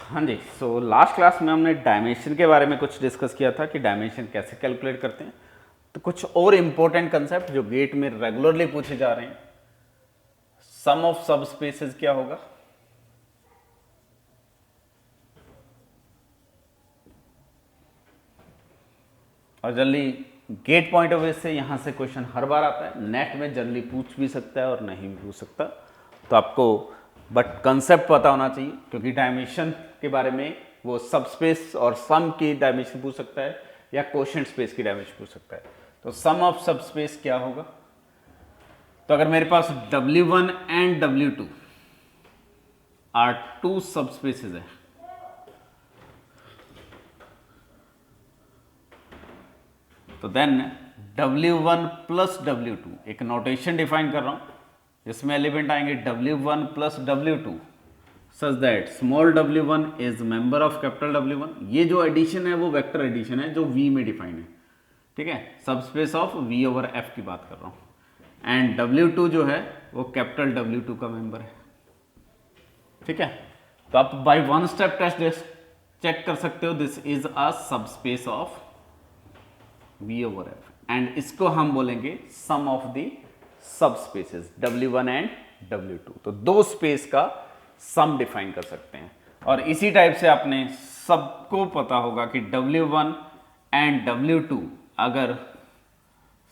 हाँ जी, so last class में हमने डायमेंशन के बारे में कुछ डिस्कस किया था कि डायमेंशन कैसे कैलकुलेट करते हैं। तो कुछ और इम्पोर्टेंट कंसेप्ट जो गेट में रेगुलरली पूछे जा रहे हैं, सम ऑफ सब स्पेसेस क्या होगा, और generally get point of view से यहाँ से क्वेश्चन हर बार आता है। नेट में जनरली पूछ भी सकता है और नहीं भी पूछ सकता, तो आपको बट कंसेप्ट पता होना चाहिए, क्योंकि डायमेंशन के बारे में वो सब स्पेस और सम की डायमेंशन पूछ सकता है या क्वोशिएंट स्पेस की डायमेंशन पूछ सकता है। तो सम ऑफ सब स्पेस क्या होगा? तो अगर मेरे पास W1 and W2 are two subspaces है, तो देन W1 प्लस W2, एक नोटेशन डिफाइन कर रहा हूं जिसमें एलिमेंट आएंगे W1 plus W2 such that small w1 is member of capital W1। ये जो एडिशन है वो वेक्टर एडिशन है जो V में डिफाइन है, ठीक है, subspace of V over F की बात कर रहा हूं। एंड W2 जो है वो कैपिटल W2 का मेंबर है, ठीक है। तो आप by one step test check कर सकते हो, this is a subspace of V over F, and इसको हम बोलेंगे sum of the sub spaces W1 and W2। तो दो स्पेस का सम डिफाइन कर सकते हैं। और इसी टाइप से आपने सबको पता होगा कि W1 एंड W2 अगर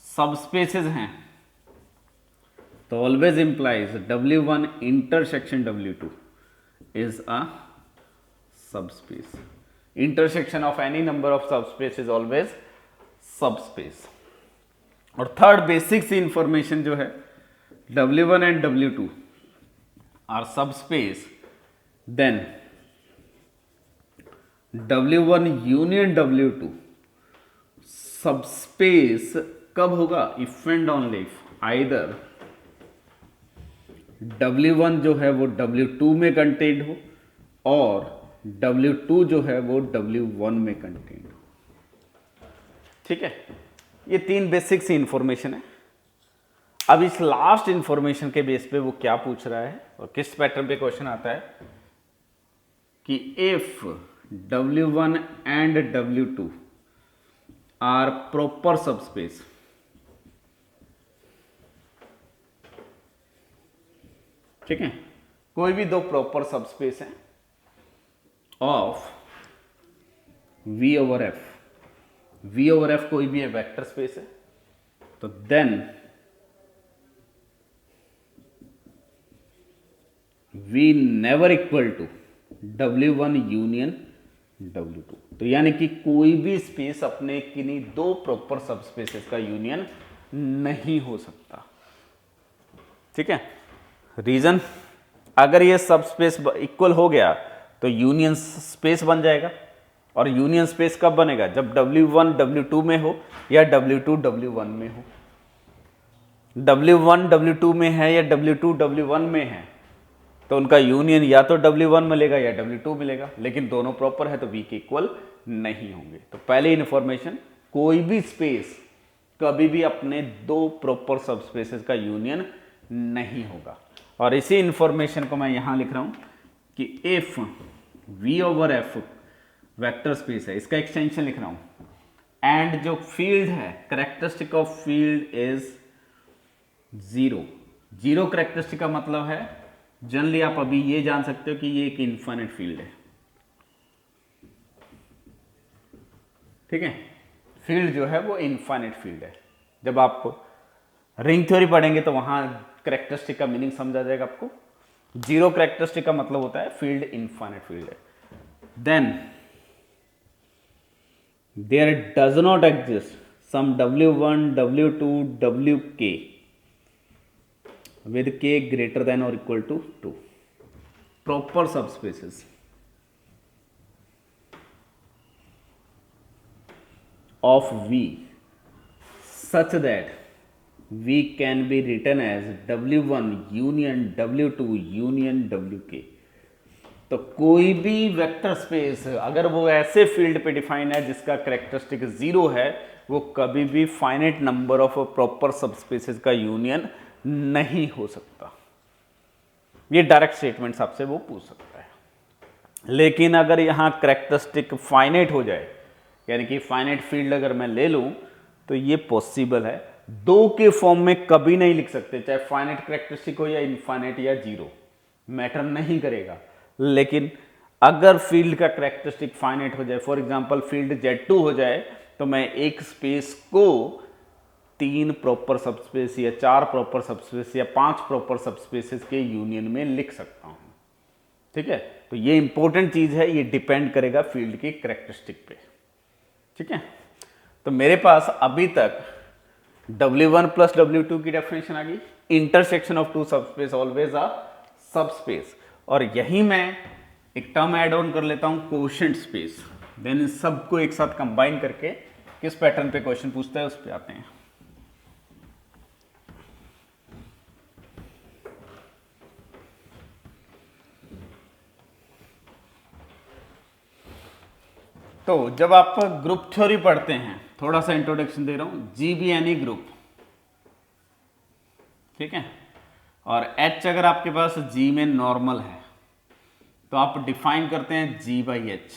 सब स्पेसेस हैं तो always implies W1 intersection W2 is a subspace. Intersection of any number of subspace is always subspace. और थर्ड बेसिक सी इंफॉर्मेशन जो है, W1 and W2 are subspace, then W1 union W2 subspace कब होगा? If and only if either W1 जो है वो W2 में contained हो और W2 जो है वो W1 में कंटेन्ड हो, ठीक है। ये तीन बेसिक सी इंफॉर्मेशन है। अब इस लास्ट इंफॉर्मेशन के बेस पे वो क्या पूछ रहा है और किस पैटर्न पे क्वेश्चन आता है कि if W1 and W2 are proper subspace, ठीक है, कोई भी दो प्रॉपर सबस्पेस है of V over F, V over F कोई भी है वेक्टर स्पेस है, तो then V never equal to W1 union W2। तो यानी कि कोई भी स्पेस अपने किन्हीं दो प्रॉपर सबस्पेसेस का यूनियन नहीं हो सकता, ठीक है। रीजन, अगर ये सबस्पेस इक्वल हो गया तो यूनियन स्पेस बन जाएगा। और यूनियन स्पेस कब बनेगा? जब W1 W2 में हो या W2 W1 में हो। W1 W2 में है या W2 W1 में है तो उनका यूनियन या तो W1 मिलेगा या W2 मिलेगा, लेकिन दोनों प्रॉपर है तो V के इक्वल नहीं होंगे। तो पहली इंफॉर्मेशन, कोई भी स्पेस कभी भी अपने दो प्रॉपर सबस्पेसेस का यूनियन नहीं होगा। और इसी इंफॉर्मेशन को मैं यहां लिख रहा हूं कि if V over F vector space है, इसका एक्सटेंशन लिख रहा हूं, एंड जो फील्ड है, characteristic of field is zero. Zero characteristic का मतलब है, जनरली आप अभी ये जान सकते हो कि ये एक इनफाइनाइट फील्ड है, ठीक है। फील्ड जो है वो इनफाइनाइट फील्ड है। जब आप रिंग थ्योरी पढ़ेंगे तो वहां कैरेक्टरिस्टिक का मीनिंग समझा जाएगा आपको। जीरो कैरेक्टरिस्टिक का मतलब होता है फील्ड इनफाइनाइट फील्ड है। Then there does not exist some W1 W2 Wk with k greater than or equal to 2 proper subspaces of V such that V can be written as W1 union W2 union Wk। तो कोई भी vector space अगर वो ऐसे field पे define है जिसका characteristic zero है, वो कभी भी finite number of proper subspaces का यूनियन नहीं हो सकता। ये डायरेक्ट स्टेटमेंट्स आपसे वो पूछ सकता है। लेकिन अगर यहाँ करेक्टरिस्टिक फाइनाइट हो जाए, यानी कि फाइनाइट फील्ड अगर मैं ले लूँ तो ये पॉसिबल है। दो के फॉर्म में कभी नहीं लिख सकते, चाहे फाइनाइट करेक्टरिस्टिक हो या इनफाइनाइट या जीरो, मैटर नहीं करेगा। लेकिन अगर फील्ड का करेक्टरिस्टिक फाइनाइट हो जाए, फॉर एग्जांपल फील्ड Z2 हो जाए, तो मैं एक स्पेस को 3 प्रॉपर सबस्पेस या 4 प्रॉपर सबस्पेस या 5 प्रॉपर सबस्पेसेस के यूनियन में लिख सकता हूं। ठीक है, तो ये इंपॉर्टेंट चीज है, ये डिपेंड करेगा फील्ड की करेक्टरिस्टिक पे। ठीक है, तो मेरे पास अभी तक W1 प्लस W2 की डेफिनेशन आ गई। Intersection of two subspace always a subspace, और यही मैं एक टर्म ऐड ऑन कर लेता हूं, कोशेंट स्पेस। देन इन सबको एक साथ कंबाइन करके किस पैटर्न पे क्वेश्चन पूछता है उस पे आते हैं। तो जब आप ग्रुप थ्योरी पढ़ते हैं, थोड़ा सा इंट्रोडक्शन दे रहा हूं, जी बी एनी ग्रुप, ठीक है, और H अगर आपके पास G में नॉर्मल है तो आप डिफाइन करते हैं G by H.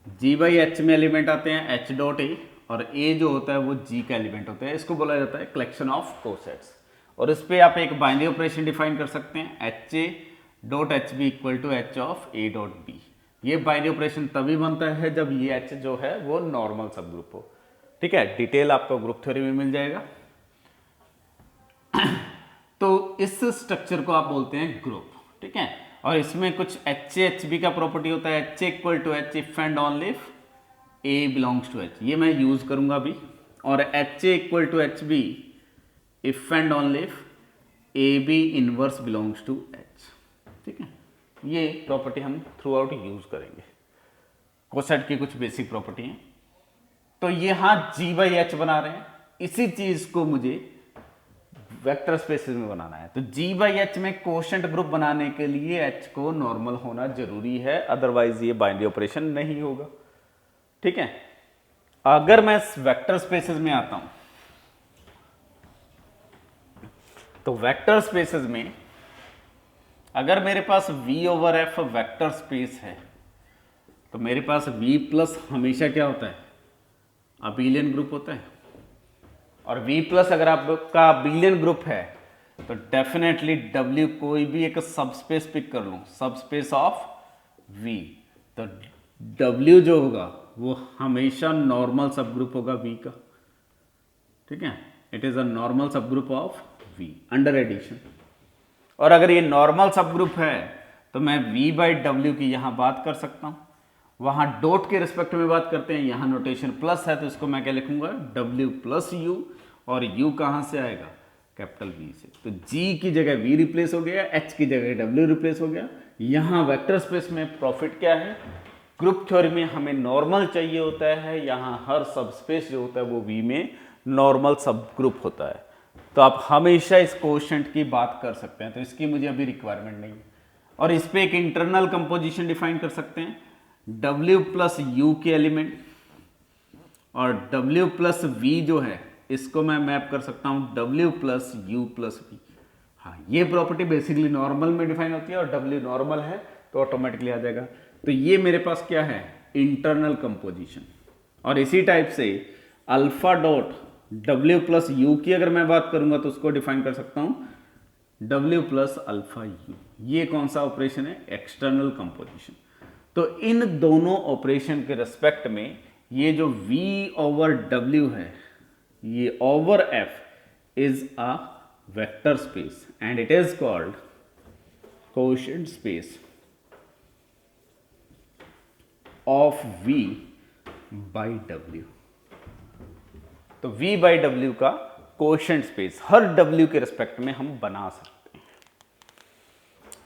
G by H में एलिमेंट आते हैं H डॉट ए, और A जो होता है वो G का एलिमेंट होता है। इसको बोला जाता है कलेक्शन ऑफ कोसेट्स, और इस पर आप एक बाइनरी ऑपरेशन डिफाइन कर सकते हैं, H A dot H B equal to H of A dot B. ये बाइनरी ऑपरेशन तभी बनता है जब ये H जो है वो नॉर्मल सब ग्रुप हो। ठीक है, डिटेल आपको ग्रुप थ्योरी में मिल जाएगा। तो इस स्ट्रक्चर को आप बोलते हैं ग्रुप। ठीक है, और इसमें कुछ एच एच बी का प्रॉपर्टी होता है, H equal to H if and only if A belongs to H, ये मैं यूज करूंगा अभी। और H equal to H B if and only if A B inverse belongs to H. ठीक है, ये प्रॉपर्टी हम थ्रू आउट यूज करेंगे। कोसेट की कुछ बेसिक प्रॉपर्टी हैं। तो यहाँ जी बाई एच बना रहे हैं, इसी चीज को मुझे वेक्टर स्पेसेस में बनाना है। तो जी बाई एच में कोशेंट ग्रुप बनाने के लिए एच को नॉर्मल होना जरूरी है, अदरवाइज ये बाइनरी ऑपरेशन नहीं होगा। ठीक है, अगर मैं वेक्टर स्पेसेस में आता हूं तो वेक्टर स्पेसेस में अगर मेरे पास V over F vector space है तो मेरे पास V प्लस हमेशा क्या होता है, अबेलियन ग्रुप होता है। और V प्लस अगर आपका अबेलियन ग्रुप है तो डेफिनेटली W कोई भी एक सबस्पेस पिक कर लूं, सबस्पेस ऑफ V, तो W जो होगा वो हमेशा नॉर्मल सब ग्रुप होगा V का। ठीक है, it is a normal subgroup of V under addition. और अगर ये नॉर्मल सब ग्रुप है तो मैं V बाई W की यहां बात कर सकता हूं। वहां डॉट के रिस्पेक्ट में बात करते हैं, यहां नोटेशन प्लस है तो इसको मैं क्या लिखूंगा, W प्लस U, और U कहां से आएगा, कैपिटल V से। तो G की जगह V रिप्लेस हो गया, H की जगह W रिप्लेस हो गया। यहां वेक्टर स्पेस में प्रॉफिट क्या है, ग्रुप थ्योरी में हमें नॉर्मल चाहिए होता है, यहां हर सब स्पेस जो होता है वो V में नॉर्मल सब ग्रुप होता है। तो आप हमेशा इस कोशेंट की बात कर सकते हैं, तो इसकी मुझे अभी रिक्वायरमेंट नहीं है। और इस पे एक इंटरनल कंपोजिशन डिफाइन कर सकते हैं, W प्लस U के एलिमेंट, और W प्लस V जो है इसको मैं मैप कर सकता हूं W plus U plus V। हाँ, ये प्रॉपर्टी बेसिकली नॉर्मल में डिफाइन होती है, और W नॉर्मल है तो ऑटोमेटिकली आ जाएगा। तो ये मेरे पास क्या है, इंटरनल कंपोजिशन। और इसी टाइप से alpha dot W plus U की अगर मैं बात करूंगा तो उसको डिफाइन कर सकता हूं W प्लस अल्फा U। ये कौन सा ऑपरेशन है, एक्सटर्नल कंपोजिशन। तो इन दोनों ऑपरेशन के रिस्पेक्ट में ये जो V ओवर W है, ये over F is a vector space and it is called quotient space of V by W। तो V बाई W का कोशेंट स्पेस हर W के रिस्पेक्ट में हम बना सकते हैं।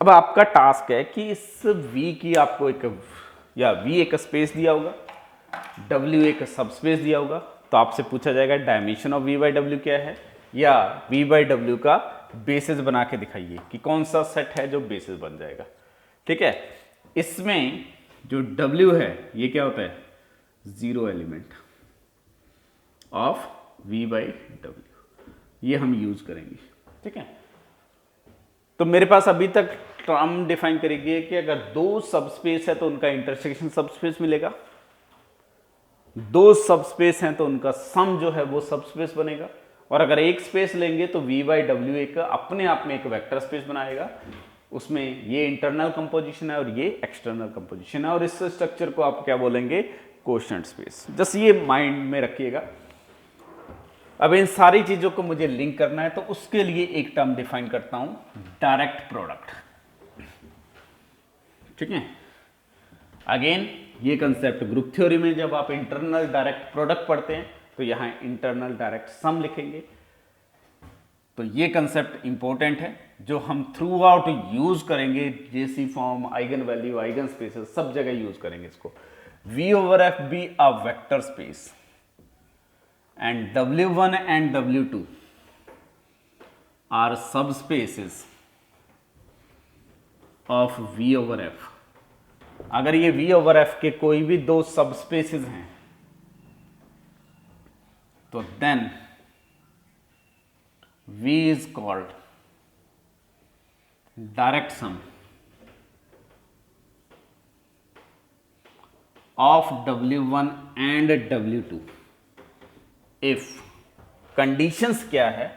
अब आपका टास्क है कि इस V की आपको एक, या V एक स्पेस दिया होगा, W एक सब स्पेस दिया होगा, तो आपसे पूछा जाएगा dimension of V by W क्या है, या V बाई W का बेसिस बना के दिखाइए कि कौन सा सेट है जो बेसिस बन जाएगा। ठीक है, इसमें जो W है ये क्या होता है, zero element of V by W, ये हम यूज करेंगे। ठीक है, तो मेरे पास अभी तक टर्म डिफाइन करेगी कि अगर दो सबस्पेस है तो उनका इंटरसेक्शन सबस्पेस मिलेगा, दो सबस्पेस हैं तो उनका सम जो है वो सबस्पेस बनेगा, और अगर एक स्पेस लेंगे तो v बाई डब्ल्यू एक अपने आप में एक वेक्टर स्पेस बनाएगा, उसमें ये इंटरनल कंपोजिशन है और ये एक्सटर्नल कंपोजिशन है, और इस स्ट्रक्चर को आप क्या बोलेंगे, कोशेंट स्पेस। जस्ट ये माइंड में रखिएगा। अब इन सारी चीजों को मुझे लिंक करना है तो उसके लिए एक टर्म डिफाइन करता हूं, डायरेक्ट प्रोडक्ट। ठीक है, अगेन ये कंसेप्ट ग्रुप थ्योरी में जब आप इंटरनल डायरेक्ट प्रोडक्ट पढ़ते हैं तो यहां इंटरनल डायरेक्ट सम लिखेंगे। तो ये कंसेप्ट इंपॉर्टेंट है जो हम थ्रू आउट यूज करेंगे, JC form, eigenvalue, eigenspaces, सब जगह यूज करेंगे इसको। V over F be a vector space and W1 and W2 are subspaces of V over F। अगर ये V over F के कोई भी दो सबस्पेसेस हैं तो then V is called direct sum of W1 and W2 if conditions क्या है,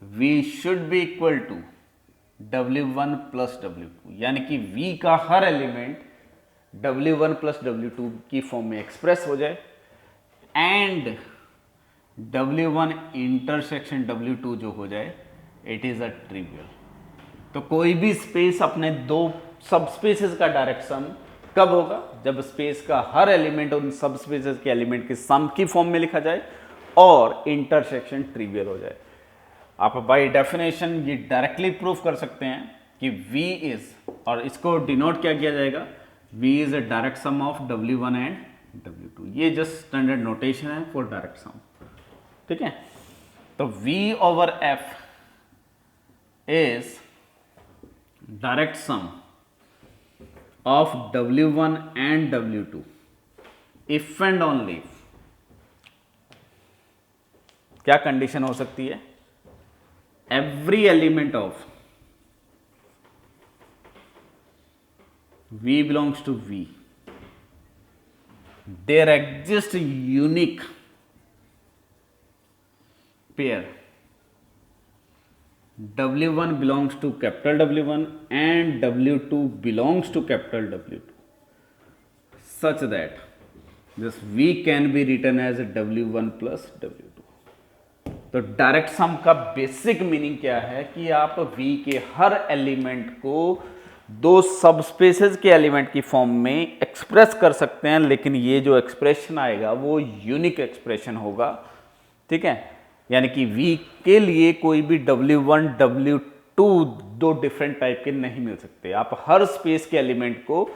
V should be equal to W1 plus W2, यानी कि V का हर एलिमेंट W1 plus W2 की फॉर्म में एक्सप्रेस हो जाए एंड W1 इंटरसेक्शन W2 जो हो जाए, इट इज अ ट्रिवियल। तो कोई भी स्पेस अपने दो सबस्पेसेस का डायरेक्ट सम कब होगा, जब स्पेस का हर एलिमेंट उन सब स्पेसेस के एलिमेंट के सम की फॉर्म में लिखा जाए और इंटरसेक्शन ट्रिवियल हो जाए। आप बाय डेफिनेशन ये डायरेक्टली प्रूफ कर सकते हैं कि V इज, और इसको डिनोट क्या किया जाएगा, V is a direct sum of W1 and W2। ये जस्ट स्टैंडर्ड नोटेशन है फॉर डायरेक्ट सम। ठीक है, तो V over F is direct sum of W1 and W2 if and only, क्या कंडीशन हो सकती है, every element of V belongs to V, there exists unique pair W1 belongs to capital W1 and W2 belongs to capital W2 such that this V can be written as W1 plus W2। तो direct sum का basic meaning क्या है कि आप V के हर element को दो subspaces के एलिमेंट की फॉर्म में एक्सप्रेस कर सकते हैं, लेकिन ये जो एक्सप्रेशन आएगा वो यूनिक एक्सप्रेशन होगा। ठीक है, यानी कि V के लिए कोई भी W1 W2 दो डिफरेंट टाइप के नहीं मिल सकते। आप हर स्पेस के एलिमेंट को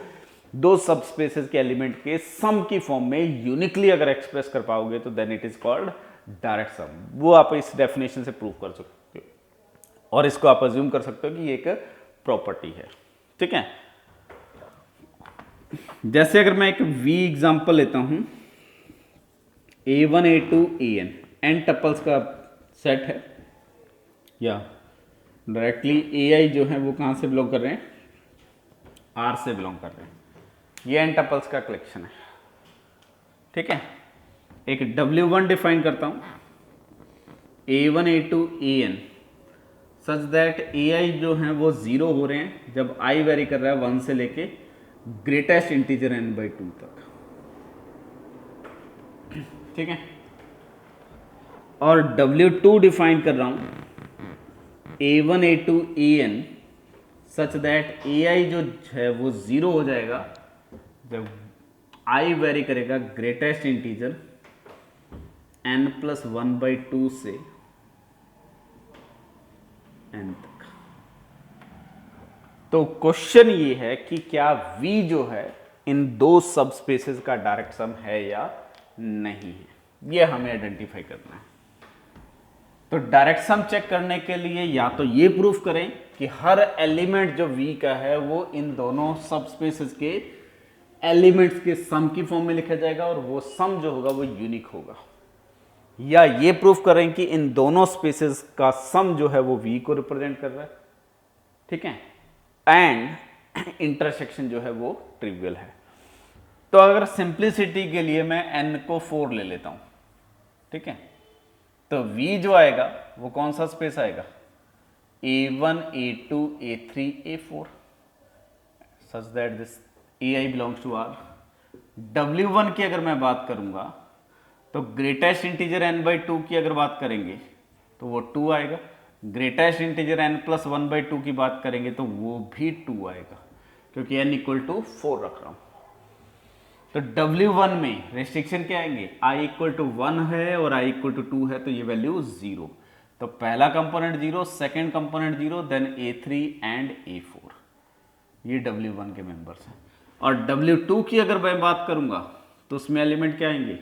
दो सब स्पेसेस के एलिमेंट के सम की फॉर्म में यूनिकली अगर एक्सप्रेस कर पाओगे तो then it is called direct sum. वो आप इस डेफिनेशन से प्रूव कर सकते हो और इसको आप अज्यूम कर सकते हो कि ये एक प्रॉपर्टी है। ठीक है, जैसे अगर मैं एक V एग्जांपल लेता हूं, A1 A2 AN N tuples का सेट है, या डायरेक्टली AI जो है वो कहां से बिलोंग कर रहे हैं, R से बिलोंग कर रहे हैं। ये एन टपल्स का कलेक्शन है। ठीक है, एक W1 डिफाइन करता हूं, A1 A2 AN such that AI जो है वो 0 हो रहे हैं जब I वेरी कर रहा है 1 से लेके ग्रेटेस्ट इंटीजर n/2 तक। ठीक है, और W2 डिफाइन कर रहा हूं A1 A2 AN such that AI जो है वो 0 हो जाएगा जब I वेरी करेगा ग्रेटेस्ट इंटीजर n+1/2 से n तक। तो क्वेश्चन ये है कि क्या V जो है इन दो सब स्पेसेस का डायरेक्ट सम है या नहीं है, ये हमें आइडेंटिफाई करना है। तो डायरेक्ट सम चेक करने के लिए या तो ये प्रूफ करें कि हर एलिमेंट जो V का है वो इन दोनों सब स्पेसेस के एलिमेंट्स के सम की फॉर्म में लिखा जाएगा और वो सम जो होगा वो यूनिक होगा, या ये प्रूफ करें कि इन दोनों स्पेसेस का सम जो है वो V को रिप्रेजेंट कर रहा है। ठीक है, एंड इंटरसेक्शन जो है वो ट्रिवियल है। तो अगर सिंप्लिसिटी के लिए मैं n को 4 ले लेता हूं, ठीक है, तो V जो आएगा वो कौन सा स्पेस आएगा, A1 A2 A3 A4 such that this AI belongs to R। W1 की अगर मैं बात करूंगा तो ग्रेटेस्ट इंटीजर n/2 की अगर बात करेंगे तो वो 2 आएगा, ग्रेटेस्ट इंटीजर n+1/2 की बात करेंगे तो वो भी 2 आएगा, क्योंकि n = 4 रख रहा हूं। तो W1 में रेस्ट्रिक्शन क्या आएंगे, I = 1 है और I = 2 है, तो ये वैल्यू 0। तो पहला component 0, second component 0, then A3 and A4, ये W1 के मेंबर्स हैं। और W2 की अगर मैं बात करूंगा तो उसमें एलिमेंट क्या आएंगे,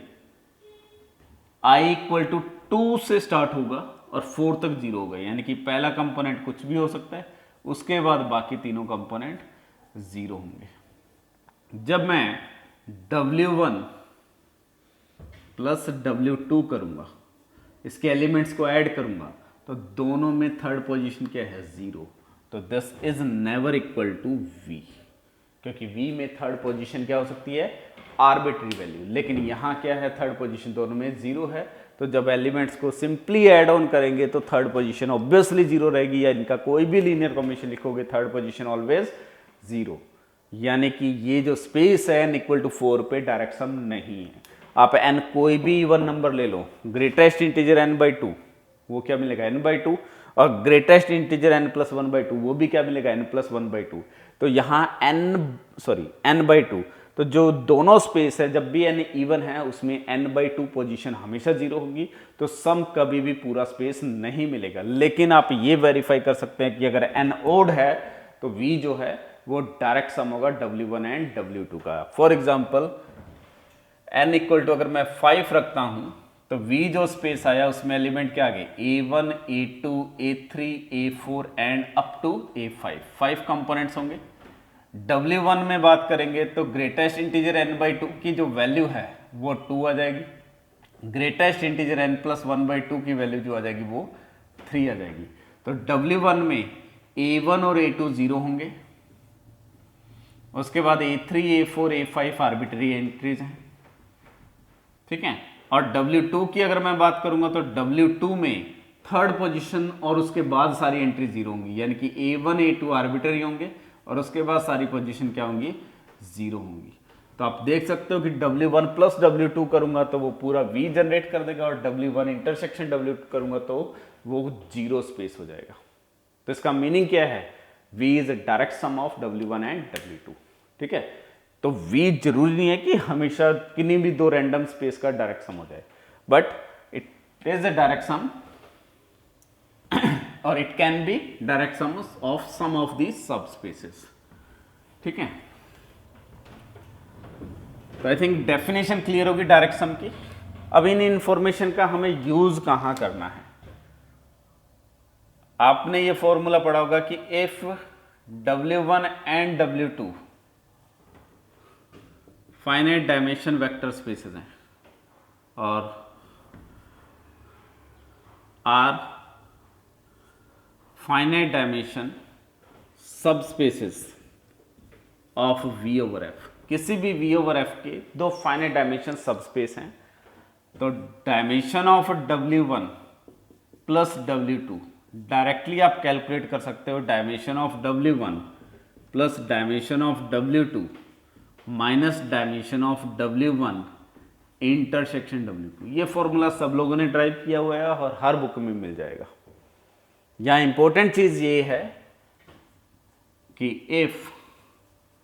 I = 2 से स्टार्ट होगा और 4 तक 0 होगा, यानी कि पहला कंपोनेंट कुछ भी हो सकता है, उसके बाद बाकी तीनों कंपोनेंट 0 होंगे। जब मैं W1 प्लस W2 करूंगा, इसके एलिमेंट्स को ऐड करूंगा, तो दोनों में थर्ड पोजीशन क्या है, 0। तो this is never equal to V, क्योंकि V में थर्ड पोजीशन क्या हो सकती है, आर्बिट्री वैल्यू, लेकिन यहां क्या है, थर्ड पोजीशन दोनों में 0 है। तो जब एलिमेंट्स को सिंपली ऐड ऑन करेंगे तो थर्ड पोजीशन ऑब्वियसली 0 रहेगी, या इनका कोई भी लीनियर कॉम्बिनेशन लिखोगे थर्ड पोजीशन ऑलवेज 0, यानी कि ये जो स्पेस है n = 4 पे डायरेक्ट सम नहीं है। आप n कोई भी इवन नंबर ले लो, ग्रेटेस्ट इंटीजर n/2 वो क्या मिलेगा, n/2, और ग्रेटेस्ट इंटीजर n+1/2 वो भी क्या मिलेगा, n+1/2। तो यहाँ n/2, तो जो दोनों स्पेस है जब भी n इवन है उसमें n/2 पोजीशन हमेशा 0 होगी, तो सम कभी भी पूरा स्पेस नहीं मिलेगा। लेकिन आप ये वेरीफाई कर सकते हैं कि अगर n ओड है तो V जो है वो डायरेक्ट सम होगा W1 एंड W2 का। फॉर एग्जाम्पल n = अगर मैं 5 रखता हूं तो V जो स्पेस आया उसमें एलिमेंट क्या आ गए, A1 A2 A3 A4 and up to A5, 5 components होंगे। W1 में बात करेंगे तो ग्रेटेस्ट इंटीजर n/2 की जो वैल्यू है वो 2 आ जाएगी, ग्रेटेस्ट इंटीजर n+1/2 की वैल्यू जो आ जाएगी वो 3 आ जाएगी। तो W1 में A1 और A2 0 होंगे, उसके बाद A3 A4 A5 arbitrary entries हैं, ठीक है। और W2 की अगर मैं बात करूंगा तो W2 में थर्ड पोजीशन और उसके बाद सारी एंट्री 0 होंगी, यानी कि A1 A2 आर्बिट्री होंगे और उसके बाद सारी पोजीशन क्या होंगी, 0 होंगी। तो आप देख सकते हो कि W1 प्लस W2 करूंगा तो वो पूरा V जनरेट कर देगा, और W1 इंटरसेक्शन W2 करूंगा तो वो 0 स्पेस हो जाएगा। तो इसका मीनिंग क्या है, V is a direct sum of W1 and W2, ठीक है। तो V जरूरी नहीं है कि हमेशा किन्हीं भी दो रैंडम स्पेस का डायरेक्ट सम हो जाए, but it is a direct sum और it can be direct sum of the sub spaces, ठीक है। तो आई थिंक डेफिनेशन क्लियर होगी डायरेक्ट सम की। अब इन इंफॉर्मेशन का हमें यूज कहां करना है, आपने ये फॉर्मूला पढ़ा होगा कि if W1 and W2 finite dimension vector spaces हैं और आर फाइनाइट डायमेंशन सब स्पेसेस ऑफ V/F, किसी भी V/F के दो फाइनाइट डायमेंशन सब स्पेस हैं, तो dimension of W1 plus W2 directly आप कैलकुलेट कर सकते हो, dimension of W1 plus dimension of W2 minus dimension of W1 intersection W2। ये फॉर्मूला सब लोगों ने ड्राइव किया हुआ है और हर बुक में मिल जाएगा। यहाँ इंपॉर्टेंट चीज ये है कि if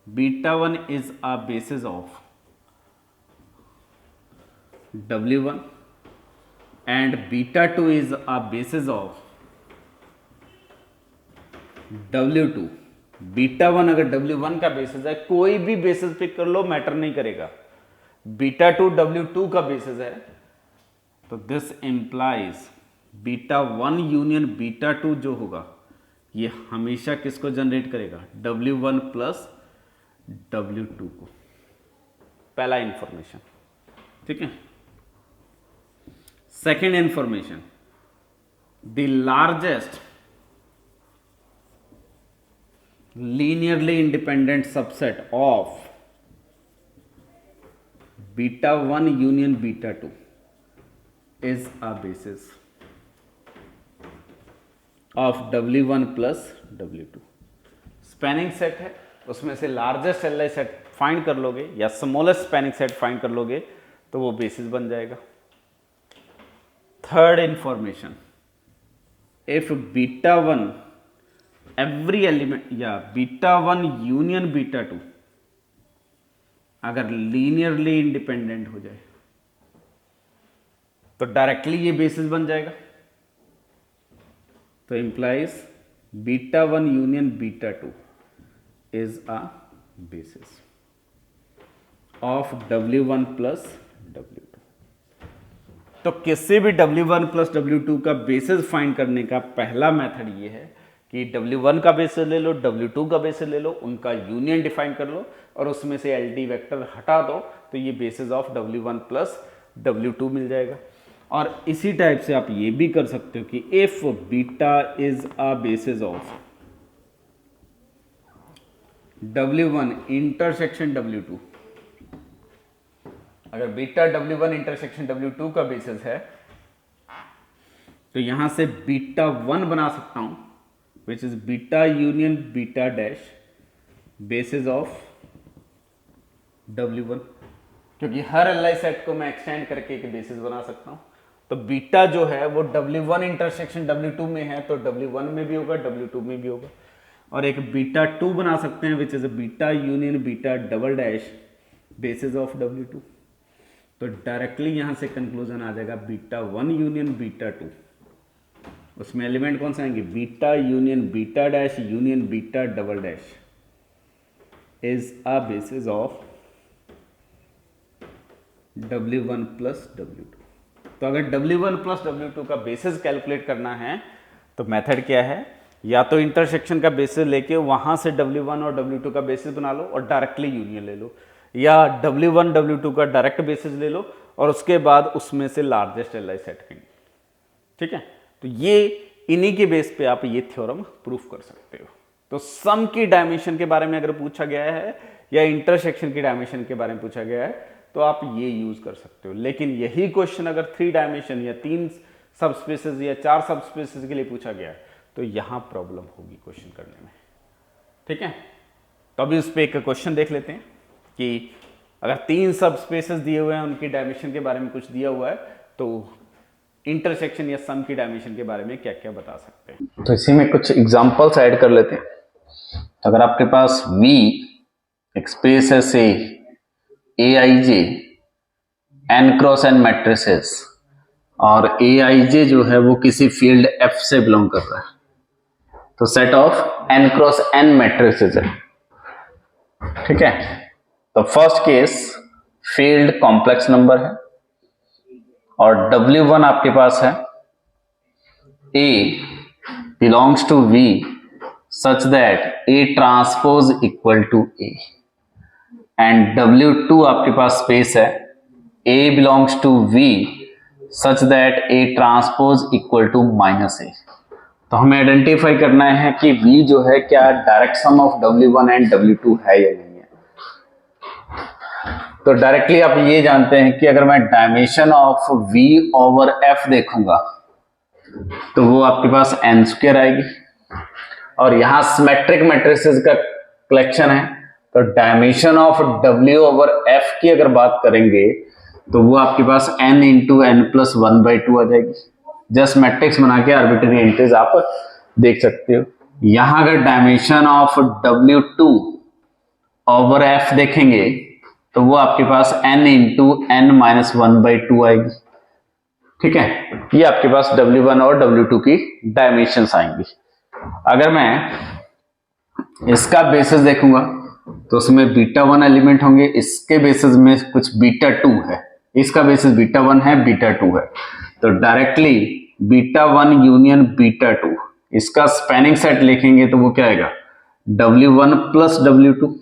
β1 is a basis of W1 and β2 is a basis of W2, β1 अगर W1 का बेसिस है, कोई भी बेसिस पिक कर लो मैटर नहीं करेगा, β2 W2 का बेसिस है, तो दिस इंप्लाइज β1 यूनियन β2 जो होगा ये हमेशा किसको जनरेट करेगा, W1 प्लस W2 को। पहला इंफॉर्मेशन, ठीक है। Second information, the largest linearly independent subset of beta 1 union beta 2 is a basis of W1 plus W2। Spanning set है, उसमें से largest L I set find कर लोगे या स्मॉलेस्ट स्पैनिंग सेट फाइंड कर लोगे तो वो बेसिस बन जाएगा। Third information, if beta 1 every element या बीटा 1 यूनियन बीटा 2 अगर लीनियरली इंडिपेंडेंट हो जाए तो डायरेक्टली ये बेसिस बन जाएगा। तो implies beta 1 union beta 2 is a basis of W1 plus W2। तो किसी भी W1 प्लस W2 का बेसिस फाइंड करने का पहला मेथड ये है कि W1 का बेसिस ले लो, W2 का बेसिस ले लो, उनका यूनियन डिफाइन कर लो और उसमें से LD वेक्टर हटा दो तो ये basis of W1 plus W2 मिल जाएगा। और इसी टाइप से आप ये भी कर सकते हो कि if beta is a basis of W1 intersection W2, अगर बीटा W1 इंटरसेक्शन W2 का बेसिस है तो यहां से बीटा 1 बना सकता हूं which is beta union beta dash basis of W1, क्योंकि हर एल सेट को मैं एक्सटेंड करके एक बेसिस बना सकता हूं। तो बीटा जो है वो W1 इंटरसेक्शन W2 में है तो W1 में भी होगा, W2 में भी होगा। और एक बीटा 2 बना सकते हैं which is beta union beta double dash basis of W2। तो डायरेक्टली यहां से कंक्लूजन आ जाएगा बीटा 1 यूनियन बीटा 2, उसमें एलिमेंट कौन से आएंगे, beta union beta dash union beta double dash is a basis of W1 plus W2। तो अगर W1 प्लस W2 का बेसिस कैलकुलेट करना है तो मेथड क्या है, या तो इंटरसेक्शन का बेसिस लेके वहां से W1 और W2 का बेसिस बना लो और डायरेक्टली यूनियन ले लो, या W1 W2 का डायरेक्ट बेसिस ले लो और उसके बाद उसमें से लार्जेस्ट एल आई सेट करेंगे। ठीक है, तो ये इन्हीं के बेस पे आप ये थ्योरम प्रूफ कर सकते हो। तो सम की डायमेंशन के बारे में अगर पूछा गया है या इंटरसेक्शन की डायमेंशन के बारे में पूछा गया है तो आप ये यूज कर सकते हो। लेकिन यही क्वेश्चन अगर 3 डायमेंशन या 3 सब स्पेसेस या 4 सब स्पेसेस के लिए पूछा गया है तो यहां प्रॉब्लम होगी क्वेश्चन करने में। ठीक है, तो अभी उस पर एक क्वेश्चन देख लेते हैं कि अगर 3 सब स्पेसेस दिए हुए हैं उनकी डायमेंशन के बारे में कुछ दिया हुआ है तो इंटरसेक्शन या सम की डायमेंशन के बारे में क्या क्या बता सकते हैं। तो इसी में कुछ एग्जांपल्स ऐड कर लेते हैं। तो अगर आपके पास V एक स्पेस है से AIJ n cross n matrices और AIJ जो है वो किसी फील्ड F से बिलोंग करता है, तो set of n cross n matrices है। ठीक है, तो first case field complex number है और W1 आपके पास है A belongs to V such that A transpose equal to A and W2 आपके पास स्पेस है A belongs to V such that A transpose equal to minus A। तो हमें identify करना है कि V जो है क्या direct sum of W1 and W2 है या नहीं है। तो डायरेक्टली आप ये जानते हैं कि अगर मैं dimension of V over F देखूंगा तो वो आपके पास n स्क्वायर आएगी और यहां सिमेट्रिक मैट्रिसेस का कलेक्शन है तो dimension of W over F की अगर बात करेंगे तो वो आपके पास n इंटू n प्लस 1/2 आ जाएगी। जस्ट मैट्रिक्स बना के आर्बिट्री एंट्रीज आप देख सकते हो। यहां अगर dimension of W2 over F देखेंगे तो वो आपके पास n इंटू n माइनस 1/2 आएगी। ठीक है, ये आपके पास W1 और W2 की डायमेंशंस आएंगी। अगर मैं इसका बेसिस देखूंगा तो उसमें बीटा 1 एलिमेंट होंगे, इसके बेसिस में कुछ बीटा 2 है, इसका बेसिस बीटा 1 है, बीटा 2 है, तो डायरेक्टली बीटा 1 यूनियन बीटा 2 इसका स्पैनिंग सेट लिखेंगे तो वो क्या आएगा W1 प्लस W2।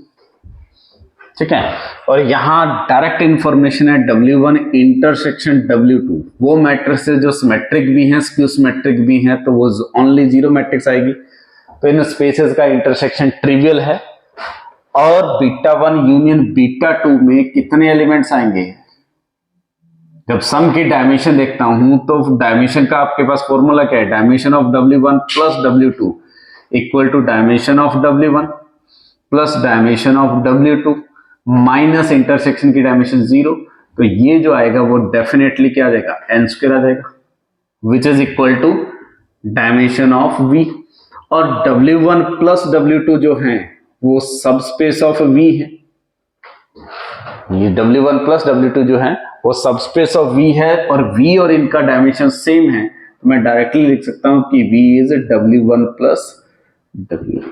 ठीक है, और यहां डायरेक्ट इंफॉर्मेशन है W1 इंटरसेक्शन W2, वो मैट्रिक्स जो सिमेट्रिक भी हैं स्क्यू सिमेट्रिक भी हैं तो वो ओनली जीरो मैट्रिक्स आएगी। तो इन स्पेसेस का इंटरसेक्शन ट्रिवियल है। और बीटा 1 यूनियन बीटा 2 में कितने एलिमेंट्स आएंगे? जब सम की डायमेंशन देखता हूं तो डायमेंशन का आपके पास फॉर्मूला क्या है? Dimension of W1 plus W2 equal to dimension of W1 plus dimension of W2 minus intersection की डायमेंशन 0। तो ये जो आएगा वो डेफिनेटली क्या आ जाएगा? n स्क्वायर आ जाएगा, which is equal to dimension of V। और W1 प्लस W2 जो है वो सब स्पेस ऑफ V है। ये W1 प्लस W2 जो है वो सब स्पेस ऑफ V है, और V और इनका डायमेंशन सेम है, तो मैं डायरेक्टली लिख सकता हूं कि V is W1 plus W2।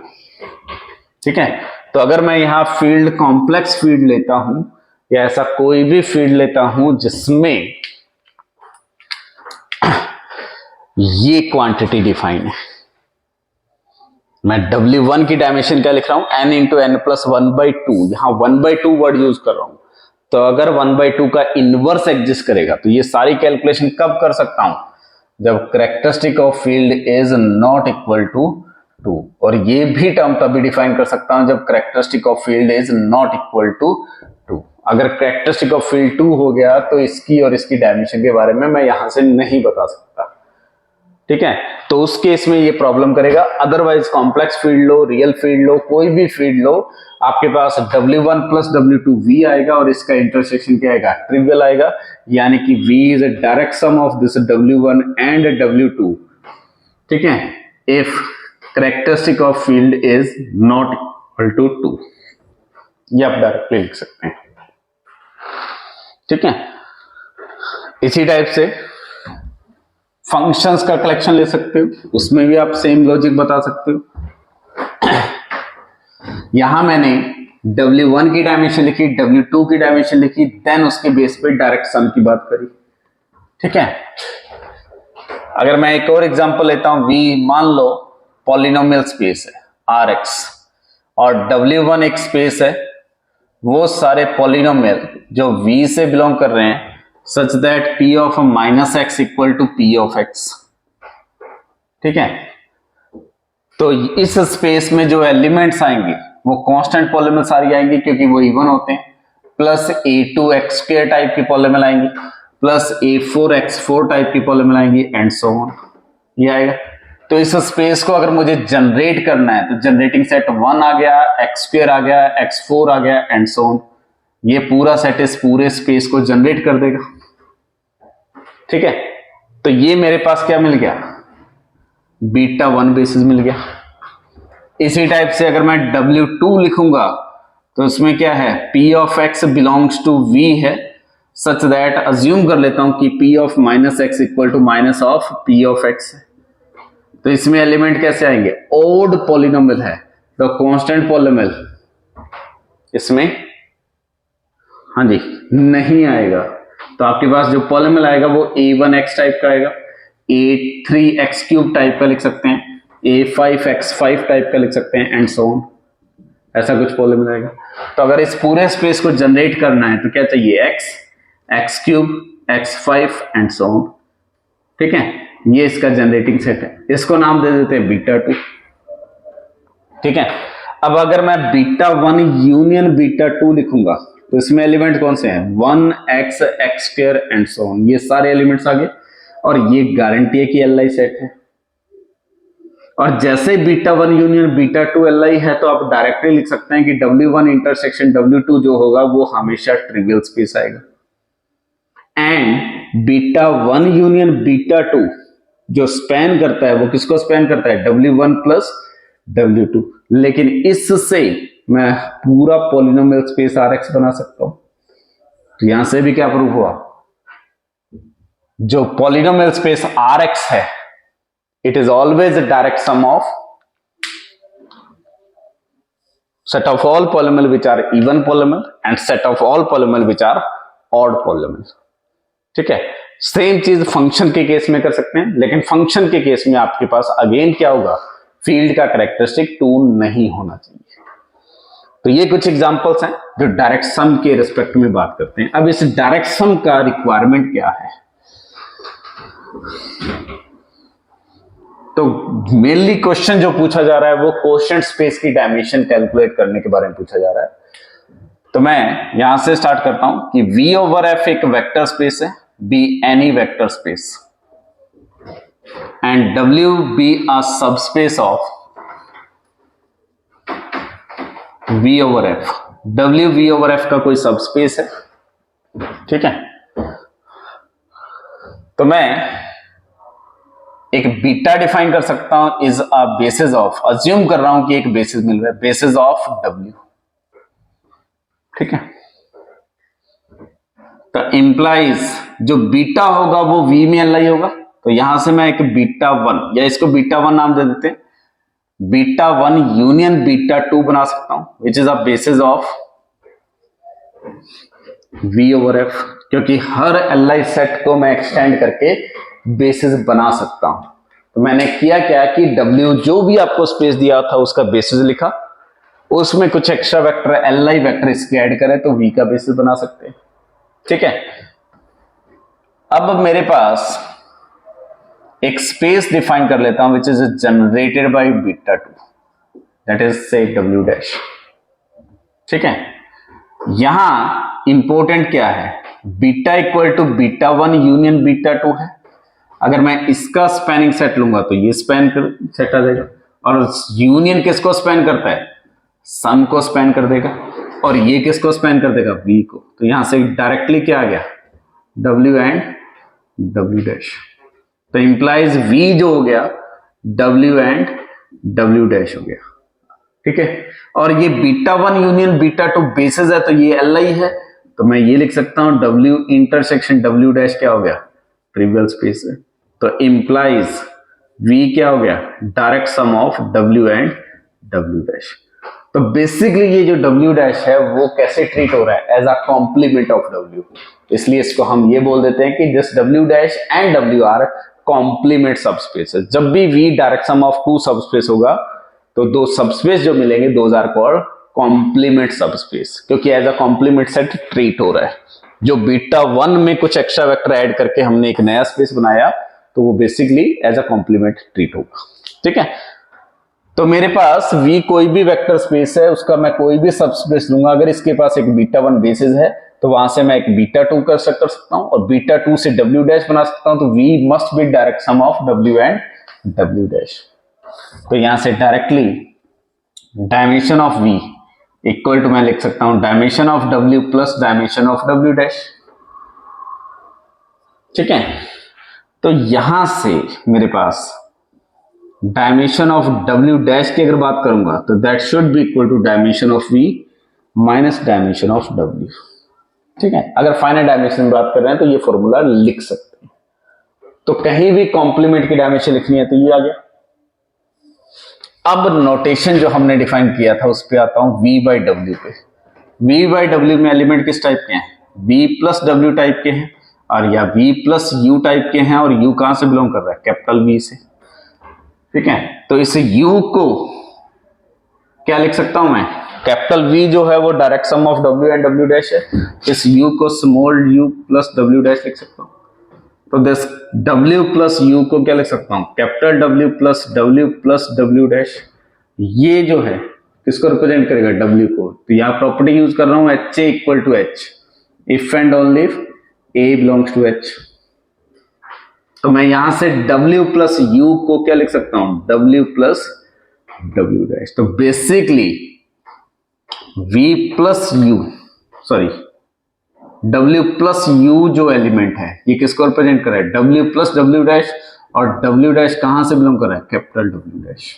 ठीक है, तो अगर मैं यहां फील्ड कॉम्प्लेक्स फील्ड लेता हूं या ऐसा कोई भी फील्ड लेता हूं जिसमें ये क्वांटिटी डिफाइन है, मैं W1 की डायमेंशन क्या लिख रहा हूं? n into N plus 1/2। यहां 1/2 वर्ड यूज कर रहा हूं, तो अगर 1/2 का इनवर्स एग्जिस्ट करेगा तो ये सारी कैलकुलेशन कब कर सकता हूं? जब characteristic of field is not equal to 2। और ये भी टर्म तभी डिफाइन कर सकता हूं जब characteristic of field is not equal to 2। अगर कैरेक्टरिस्टिक ऑफ फील्ड 2 हो गया तो इसकी और इसकी डायमेंशन के बारे में मैं यहां से नहीं बता सकता। ठीक है, तो उस केस में ये प्रॉब्लम करेगा। अदरवाइज कॉम्प्लेक्स फील्ड लो, रियल फील्ड लो, कोई भी फील्ड लो, आपके पास W1 प्लस W2 V आएगा और इसका इंटरसेक्शन क्या आएगा? ट्रिवियल आएगा, यानी कि V is a direct sum of this W1 and W2। ठीक है, if characteristic of field is not equal to 2, ये आप डायरेक्टली लिख सकते हैं। ठीक है, इसी टाइप से फंक्शंस का कलेक्शन ले सकते हो, उसमें भी आप सेम लॉजिक बता सकते हो। यहां मैंने W1 की डायमेंशन लिखी, W2 की डायमेंशन लिखी, देन उसके बेस पे डायरेक्ट सम की बात करी। ठीक है, अगर मैं एक और एग्जांपल लेता हूं, V मान लो पॉलिनोमियल स्पेस है Rx और W1 एक स्पेस है, वो सारे पॉलिनोमियल जो V से बिलोंग कर रहे हैं such that p of minus x equal to p of x। ठीक है, तो इस स्पेस में जो एलिमेंट्स आएंगे वो कांस्टेंट पॉलिनोमियल सारी आएंगी क्योंकि वो इवन होते हैं, प्लस a2x² टाइप की पॉलिनोमियल आएंगी, प्लस a4x4 टाइप की पॉलिनोमियल आएंगी, एंड सो ऑन, ये आएगा। तो इस स्पेस को अगर मुझे जनरेट करना है तो जनरेटिंग सेट 1 आ गया, x² आ गया, x4 आ गया, एंड सो ऑन। ये पूरा सेट इस पूरे स्पेस को जनरेट कर देगा। ठीक है, तो ये मेरे पास क्या मिल गया? बीटा 1 बेसिस मिल गया। इसी टाइप से अगर मैं W2 लिखूंगा तो इसमें क्या है? P of x belongs to V है, सच दैट अज्यूम कर लेता हूं कि P of minus X equal to minus of P of x है। तो इसमें एलिमेंट कैसे आएंगे? ओड पॉलिनोमियल है तो कांस्टेंट पॉलिनोमियल इसमें हाँ जी नहीं आएगा। तो आपके पास जो पॉलिनोमियल आएगा वो a1x टाइप का आएगा, a3x³ टाइप का लिख सकते हैं, a5x5 टाइप का लिख सकते हैं, एंड सो ऑन, ऐसा कुछ पॉलिनोमियल आएगा। तो अगर इस पूरे स्पेस को जनरेट करना है तो क्या चाहिए? x, x3, x5 and so on. ठीक है, ये इसका जनरेटिंग सेट है, इसको नाम दे देते हैं बीटा 2। ठीक है, अब अगर मैं बीटा 1 यूनियन बीटा 2 लिखूंगा तो इसमें एलिमेंट कौन से हैं? 1x, x² and so on, ये सारे एलिमेंट्स आ गए और ये गारंटी है कि Li सेट है। और जैसे बीटा 1 यूनियन बीटा 2 Li है तो आप डायरेक्टली लिख सकते हैं कि W1 इंटरसेक्शन W2 जो होगा वो हमेशा ट्रिवियल स्पेस आएगा। एंड बीटा 1 यूनियन बीटा 2 जो स्पैन करता है वो किसको स्पैन करता है? W1 plus W2। लेकिन इससे मैं पूरा पॉलिनोमियल स्पेस Rx बना सकता हूं। तो यहां से भी क्या प्रूफ हुआ? जो पॉलिनोमियल स्पेस Rx है it is always a direct sum of set of all polynomial which are even polynomial and set of all polynomial which are odd polynomial। ठीक है, सेम चीज फंक्शन के केस में कर सकते हैं, लेकिन फंक्शन के केस में आपके पास अगेन क्या होगा? फील्ड का कैरेक्टरिस्टिक 2 नहीं होना चाहिए। तो ये कुछ एग्जांपल्स हैं जो डायरेक्ट सम के रिस्पेक्ट में बात करते हैं। अब इस डायरेक्ट सम का रिक्वायरमेंट क्या है? तो मेनली क्वेश्चन जो पूछा जा रहा है वो क्वोशिएंट स्पेस की डायमेंशन कैलकुलेट करने के बारे में पूछा जा रहा है। तो मैं यहां से स्टार्ट करता हूं कि V ओवर F एक वेक्टर स्पेस है, be any vector space, and W be a subspace of V over F। W V over F का कोई सबस्पेस है, ठीक है। तो मैं एक बीटा डिफाइन कर सकता हूं is a basis of, assume कर रहा हूं कि एक बेसिस मिल रहा है, बेसिस ऑफ W, ठीक है। तो इंप्लाइज जो बीटा होगा वो V में एल आई होगा। तो यहां से मैं एक बीटा 1 या इसको बीटा 1 नाम दे देते हैं, बीटा 1 यूनियन बीटा 2 बना सकता हूं which is a basis of V over F, क्योंकि हर एल आई सेट को मैं एक्सटेंड करके बेसिस बना सकता हूं। तो मैंने किया क्या कि W जो भी आपको स्पेस दिया था उसका बेसिस लिखा, उसमें कुछ extra vector L I vector इसके ऐड करें तो V का बेसिस बना सकते हैं, ठीक है। अब मेरे पास एक स्पेस डिफाइन कर लेता हूं which is generated by beta 2, that is say W dash, ठीक है। यहां इंपॉर्टेंट क्या है, beta equal to beta 1 union beta 2 है। अगर मैं इसका स्पैनिंग सेट लूंगा तो ये स्पैन सेट आ जाएगा, और यूनियन किसको स्पैन करता है, सम को स्पैन कर देगा, और ये किसको स्पैन कर देगा, V को। तो यहां से डायरेक्टली क्या आ गया, W एंड W डैश। तो इंप्लाइज V जो हो गया W एंड W डैश हो गया, ठीक है। और ये बीटा 1 यूनियन बीटा 2 बेसिस है, तो ये एल आई है, तो मैं ये लिख सकता हूं W इंटरसेक्शन W डैश क्या हो गया, ट्रिवियल स्पेस है। तो इंप्लाइज V क्या हो गया, direct sum of W and W dash. तो बेसिकली ये जो W डैश है वो कैसे ट्रीट हो रहा है, as a complement of W, इसलिए इसको हम ये बोल देते हैं कि just W dash and W are complement subspace. जब भी V direct sum of 2 subspace होगा तो दो सबस्पेस जो मिलेंगे those are called complement subspace, क्योंकि as a complement set treat हो रहा है। जो बीटा 1 में कुछ एक्स्ट्रा वेक्टर ऐड करके हमने एक नया स्पेस बनाया तो वो basically as a complement treat होगा, ठीक है। तो मेरे पास V कोई भी वेक्टर स्पेस है, उसका मैं कोई भी सबस्पेस लूंगा, अगर इसके पास एक बीटा 1 बेसिस है तो वहां से मैं एक बीटा 2 कर सकता हूं, और बीटा 2 से W डैश बना सकता हूं। तो V must be direct sum of W and W dash. तो यहां से directly dimension of V equal to मैं लिख सकता हूं dimension of W plus dimension of W dash, ठीक है। तो यहां से मेरे पास डायमेंशन ऑफ W डैश की अगर बात करूंगा तो that should be equal to dimension of V minus dimension of W, ठीक है। अगर फाइनल डायमेंशन में बात कर रहे हैं तो ये फॉर्मूला लिख सकते हैं। तो कहीं भी कॉम्प्लीमेंट की डायमेंशन लिखनी है तो ये आ गया। अब नोटेशन जो हमने डिफाइन किया था उस पर आता हूं, V बाई W पे। V बाई W में एलिमेंट किस टाइप के हैं, V प्लस W टाइप के हैं, और या V प्लस U टाइप के हैं, और U कहां से बिलोंग कर रहा है, कैपिटल V से, ठीक है। तो इस U को क्या लिख सकता हूं मैं, कैपिटल V जो है वो direct sum of W and W dash है, इस U को small u plus W dash लिख सकता हूं। तो दिस W प्लस U को क्या लिख सकता हूं, capital W plus W dash. ये जो है किसको रिप्रेजेंट करेगा, W को। तो यहां प्रॉपर्टी यूज कर रहा हूं HA equal to H, if and only if A belongs to H। तो मैं यहां से W प्लस U को क्या लिख सकता हूं, W प्लस W डैश। तो basically V plus U, sorry W plus U जो एलिमेंट है ये किसको रिप्रेजेंट कर रहा है, W प्लस W डैश, और W डैश कहां से बिलोंग कर रहा है, कैपिटल W डैश।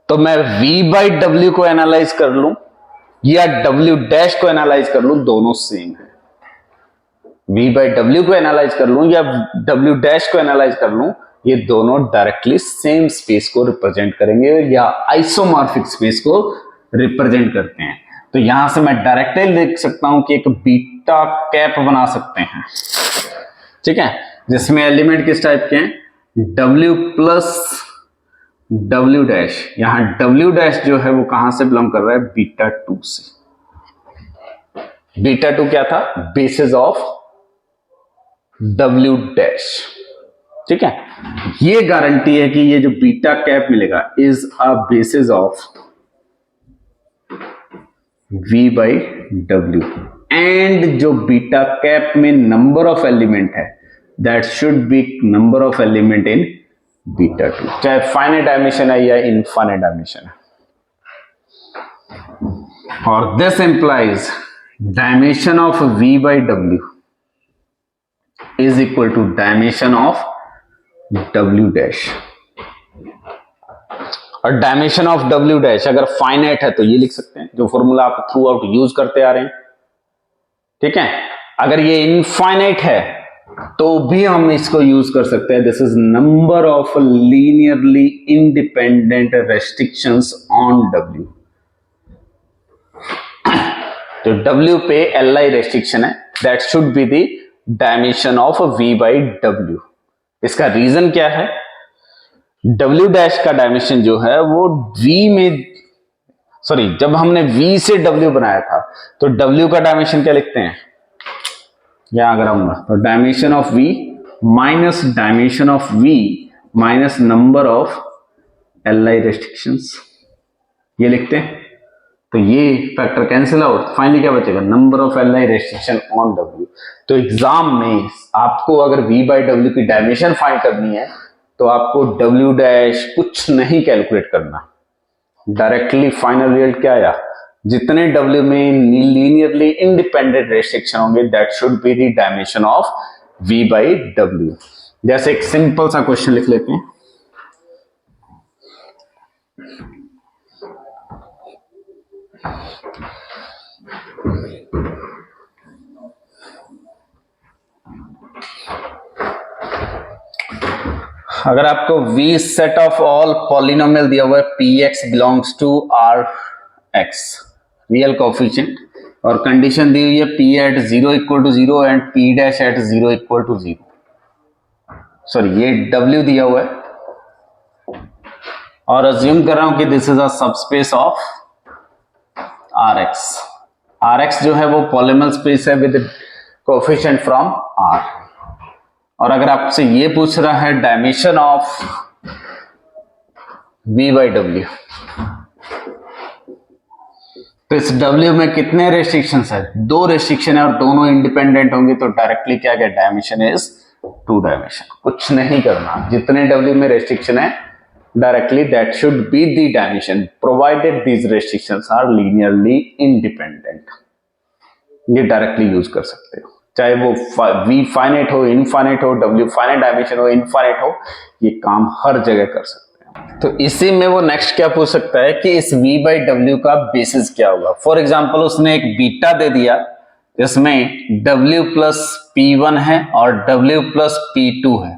तो मैं V बाई W को एनालाइज कर लूं या W डैश को एनालाइज कर लूं, दोनों सेम है। V बाई W को एनालाइज कर लूं या W डैश को एनालाइज कर लूं, ये दोनों डायरेक्टली सेम स्पेस को रिप्रेजेंट करेंगे या आइसोमॉर्फिक स्पेस को रिप्रेजेंट करते हैं। तो यहां से मैं डायरेक्टली लिख सकता हूं कि एक बीटा कैप बना सकते हैं, ठीक है, जिसमें एलिमेंट किस टाइप के हैं, W प्लस W डैश। यहां W डैश जो है वो कहां से बिलोंग कर रहा है, बीटा 2 से। बीटा 2 क्या था, बेसिस ऑफ W डैश, ठीक है, ये गारंटी है कि ये जो बीटा कैप मिलेगा is a basis of v by W, and जो बीटा कैप में नंबर ऑफ एलिमेंट है that should be number of element in beta two, चाहे फाइनाइट डायमेंशन है या इनफाइनाइट डायमेंशन है। और this implies dimension of v by W is equal to dimension of w dash, और dimension of w dash अगर finite है तो ये लिख सकते हैं, जो फॉर्मूला आप थ्रू आउट यूज करते आ रहे हैं, ठीक है। अगर ये इनफाइनाइट है तो भी हम इसको यूज कर सकते हैं, this is number of linearly independent restrictions on w। तो w पे li रेस्ट्रिक्शन है, that should be the dimension of v by w। इसका रीजन क्या है, w डैश का डायमेंशन जो है वो v में, सॉरी, जब हमने v से w बनाया था तो w का डायमेंशन क्या लिखते हैं, यहां अगर आऊंगा तो dimension of v minus dimension of v minus number of li restrictions, ये लिखते हैं। तो ये फैक्टर कैंसिल आउट, फाइनली क्या बचेगा, number of li restriction on w। तो एग्जाम में आपको अगर v बाई डब्ल्यू की डायमेंशन फाइंड करनी है तो आपको w डैश कुछ नहीं कैलकुलेट करना, डायरेक्टली फाइनल रिजल्ट क्या आया, जितने w में लीनियरली इंडिपेंडेंट रेस्ट्रिक्शन होंगे that should be the dimension of v by W. जैसे एक सिंपल सा क्वेश्चन लिख लेते हैं, अगर आपको v set of all polynomial दिया हुआ है px belongs to rx real coefficient, और कंडीशन दी हुई है p at 0 equal to 0 and p dash at 0 equal to 0, sorry ये w दिया हुआ है, और अज्यूम कर रहा हूं कि this is a subspace of rx। rx जो है वो पॉलिनोमियल स्पेस है विद कोफिशिएंट फ्रॉम r। और अगर आपसे ये पूछ रहा है dimension of v by W, तो इस w में कितने रेस्ट्रिक्शंस है, 2 रेस्ट्रिक्शन है और दोनों इंडिपेंडेंट होंगे, तो डायरेक्टली क्या क्या डायमेंशन इज 2 डायमेंशन, कुछ नहीं करना, जितने w में रेस्ट्रिक्शन है directly that should be the dimension provided these restrictions are linearly independent. ये डायरेक्टली यूज कर सकते हो, चाहे वो v फाइनाइट हो, इनफाइनाइट हो, w फाइनाइट डायमेंशन हो, इनफाइनाइट हो, ये काम हर जगह कर सकते हैं। तो इसी में वो नेक्स्ट क्या पूछ सकता है कि इस v बाई डब्ल्यू का बेसिस क्या होगा। फॉर एग्जाम्पल उसने एक बीटा दे दिया जिसमें w प्लस p1 है और w प्लस p2 है,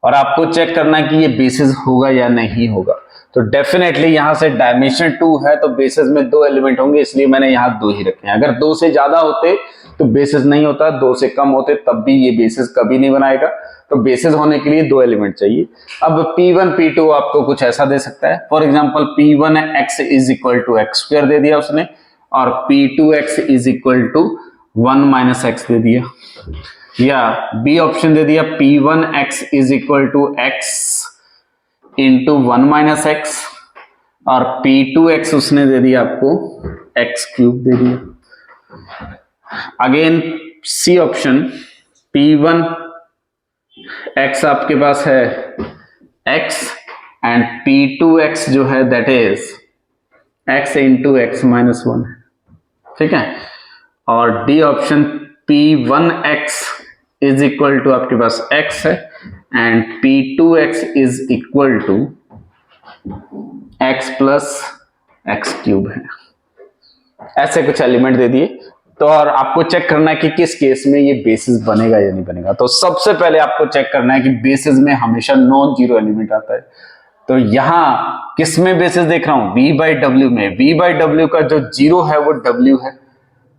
और आपको चेक करना है कि ये बेसिस होगा या नहीं होगा। तो डेफिनेटली यहां से डायमेंशन 2 है तो बेसिस में 2 एलिमेंट होंगे, इसलिए मैंने यहां 2 ही रखे हैं। अगर 2 से ज्यादा होते तो बेसिस नहीं होता, 2 से कम होते तब भी ये बेसिस कभी नहीं बनाएगा। तो बेसिस होने के लिए 2 एलिमेंट चाहिए। अब p1 p2 आपको कुछ ऐसा दे सकता है, for example p1 x is equal to x square दे दिया उसने, और p2x is equal to 1 minus x दे दिया, या बी ऑप्शन दे दिया p1x is equal to x into 1 minus x, और p2x उसने दे दिया आपको x क्यूब दे दिया। Again C option p1 x आपके पास है x एंड p2x जो है that is x into x minus 1, ठीक है। और D option p1x is equal to आपके पास x है and p2x is equal to x plus x cube है। ऐसे कुछ एलिमेंट दे दिए, तो और आपको चेक करना है कि किस केस में ये बेसिस बनेगा या नहीं बनेगा। तो सबसे पहले आपको चेक करना है कि बेसिस में हमेशा नॉन जीरो एलिमेंट आता है। तो यहां किस में बेसिस देख रहा हूं, v बाई डब्ल्यू में। v बाई डब्ल्यू का जो जीरो है वो w है,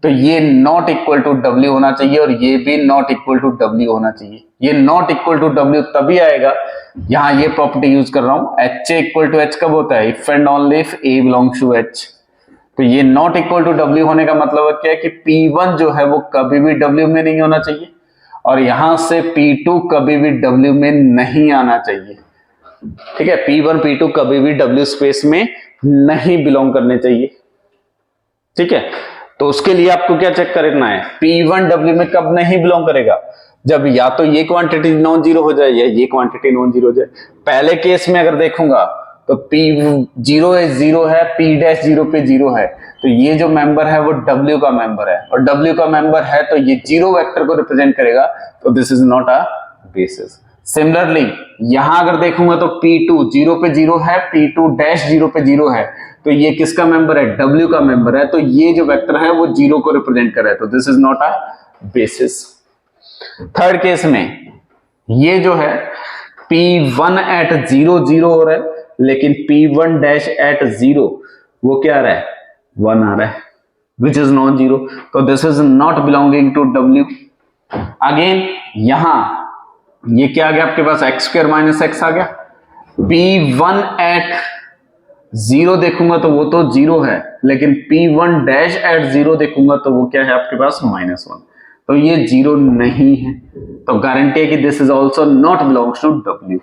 तो ये नॉट इक्वल टू w होना चाहिए, और ये भी नॉट इक्वल टू w होना चाहिए। ये नॉट इक्वल टू w तभी आएगा, यहां ये प्रॉपर्टी यूज कर रहा हूं, h इक्वल टू h कब होता है, if and only if a belongs to h। तो ये नॉट इक्वल टू w होने का मतलब क्या है कि p1 जो है वो कभी भी w में नहीं होना चाहिए, और यहां से P2 कभी भी W में नहीं आना चाहिए, ठीक है। P1 P2 कभी भी W स्पेस में नहीं बिलोंग करने चाहिए, ठीक है। तो उसके लिए आपको क्या चेक करना है, P1 W में कब नहीं बिलोंग करेगा, जब या तो ये क्वांटिटी नॉन जीरो हो जाए या ये क्वांटिटी नॉन जीरो हो जाए। पहले केस में अगर देखूंगा तो P0 जीरो है, P डैश जीरो पे जीरो है, तो ये जो मेंबर है वो W का मेंबर है, और W का मेंबर है तो ये जीरो वेक्टर को रिप्रेजेंट करेगा, तो this is not a basis. Similarly यहां अगर देखूंगा तो P2 जीरो पे जीरो है, P2 डैश जीरो पे जीरो है, तो ये किसका मेंबर है, W का मेंबर है, तो ये जो वेक्टर है वो जीरो को रिप्रेजेंट कर रहा है, तो this is not a basis. Third case में ये जो है P1 एट जीरो जीरो हो रहा है, लेकिन P1 डैश एट जीरो वो क्या आ रहा है, 1 आ रहा है, विच इज नॉन जीरो, तो this is not belonging to W। Again यहां ये क्या आ गया आपके पास, एक्स स्क्वायर माइनस एक्स आ गया। P1 एट जीरो देखूंगा तो वो तो जीरो है, लेकिन P1 डैश एट जीरो देखूंगा तो वो क्या है आपके पास, -1, तो ये जीरो नहीं है, तो गारंटी है कि this is also not belongs to W।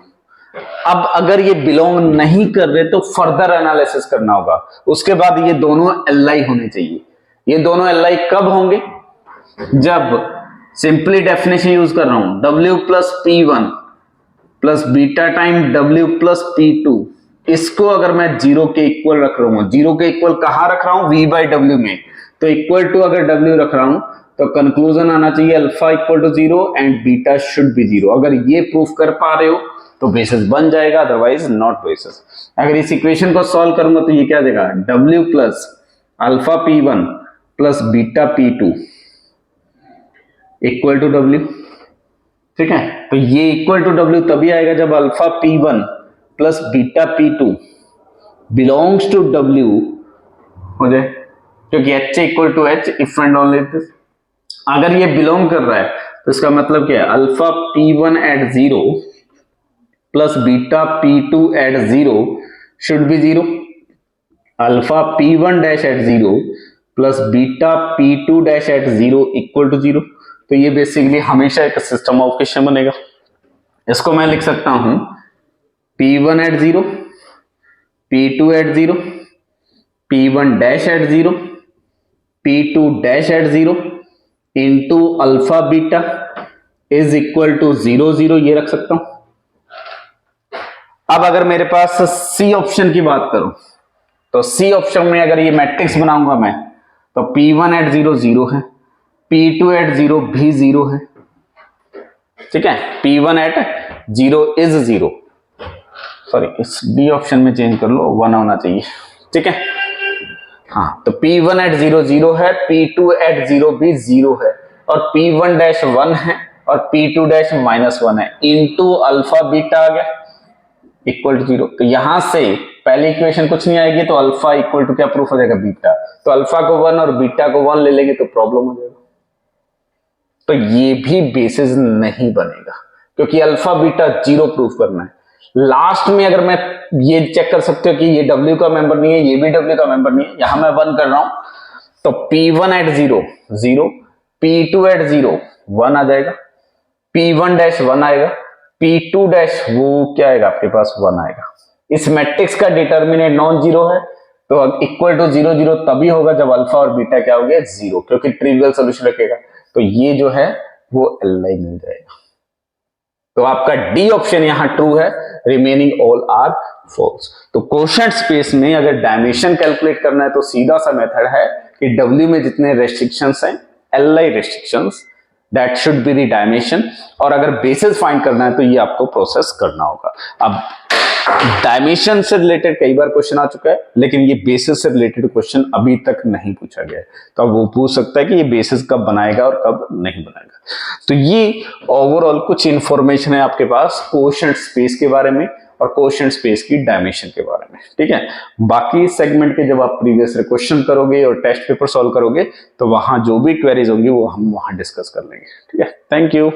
अब अगर ये बिलोंग नहीं कर रहे तो फर्दर एनालिसिस करना होगा, उसके बाद ये दोनों एलआई होने चाहिए। ये दोनों एलआई कब होंगे, जब सिंपली डेफिनेशन यूज कर रहा हूं, W plus P1 plus beta time W plus P2, इसको अगर मैं जीरो के इक्वल रख रहा हूं, जीरो के इक्वल कहां रख रहा हूं, V बाई W में, तो इक्वल टू अगर W रख रहा हूं तो कंक्लूजन आना चाहिए alpha equal to zero and beta should be zero. अगर ये प्रूफ कर पा रहे हो तो बेसिस बन जाएगा, अदरवाइज नॉट बेसिस। अगर इस इक्वेशन को सॉल्व करूंगा तो ये क्या देगा, W plus alpha P1 plus beta P2 equal to W, ठीक है। तो ये इक्वल टू W तभी आएगा जब alpha P1 plus beta P2 belongs to W हो जाए, क्योंकि H equal to H if and only this. अगर ये बिलोंग कर रहा है तो इसका मतलब क्या है, alpha P1 at zero plus beta P2 at zero should be zero, alpha P1 dash at zero plus beta P2 dash at zero equal to zero. तो ये बेसिकली हमेशा एक सिस्टम ऑफ इक्वेशन बनेगा। इसको मैं लिख सकता हूं P1 at zero, P2 at zero, P1 dash at zero, P2 dash at zero into alpha beta is equal to zero zero, ये रख सकता हूं। अब अगर मेरे पास सी ऑप्शन की बात करूं तो सी ऑप्शन में अगर ये मैट्रिक्स बनाऊंगा मैं तो P1 एट जीरो जीरो है, P2 एट जीरो भी जीरो है, ठीक है। P1 at zero is zero, sorry इस डी ऑप्शन में चेंज कर लो, 1 होना चाहिए, ठीक है। हाँ, तो P1 एट जीरो जीरो है, P2 एट जीरो भी जीरो है, और P1 डैश 1 है और P2 डैश -1 है, इनटू अल्फा बीटा आ गया इक्वल टू जीरो। तो यहां से पहली इक्वेशन कुछ नहीं आएगी, तो अल्फा इक्वल टू क्या प्रूफ हो जाएगा, बीटा। तो अल्फा को 1 और बीटा को 1 ले लेंगे तो प्रॉब्लम हो जाएगा, तो ये भी बेसिस नहीं बनेगा, क्योंकि अल्फा बीटा जीरो प्रूफ करना है। लास्ट में अगर मैं ये चेक कर सकते हो कि ये W का मेंबर नहीं है, ये भी W का मेंबर नहीं है, यहां मैं 1 कर रहा हूं, तो P1 at zero zero, P2 at zero 1 आ जाएगा, P1 डैश 1 आएगा, P2 डैश वो क्या आएगा आपके पास, 1 आएगा। इस मैट्रिक्स का डिटर्मिनेंट नॉन जीरो है, तो इक्वल टू जीरो जीरो तभी होगा जब अल्फा और बीटा क्या हो गया, जीरो, क्योंकि ट्रिवियल सोल्यूशन रखेगा, तो ये जो है वो एलआई मिल जाएगा। तो आपका डी ऑप्शन यहां ट्रू है, रिमेनिंग ऑल आर फॉल्स। तो क्वोशंट स्पेस में अगर डायमेंशन कैलकुलेट करना है तो सीधा सा मेथड है कि W में जितने रेस्ट्रिक्शंस हैं, LI restrictions, that should be the dimension, और अगर बेसिस फाइंड करना है तो ये आपको प्रोसेस करना होगा। अब डायमेंशन से रिलेटेड कई बार क्वेश्चन आ चुका है, लेकिन ये बेसिस से रिलेटेड क्वेश्चन अभी तक नहीं पूछा गया है, तो अब वो पूछ सकता है कि ये बेसिस कब बनाएगा और कब नहीं बनाएगा। तो ये ओवरऑल कुछ इंफॉर्मेशन है आपके पास क्वोशंट स्पेस के बारे में और क्वोशंट स्पेस की डायमेंशन के बारे में, ठीक है। बाकी सेगमेंट के जब आप प्रीवियस क्वेश्चन करोगे और टेस्ट पेपर सॉल्व करोगे तो वहां जो भी क्वेरीज होंगी वो हम वहां डिस्कस कर लेंगे, ठीक है। Thank you.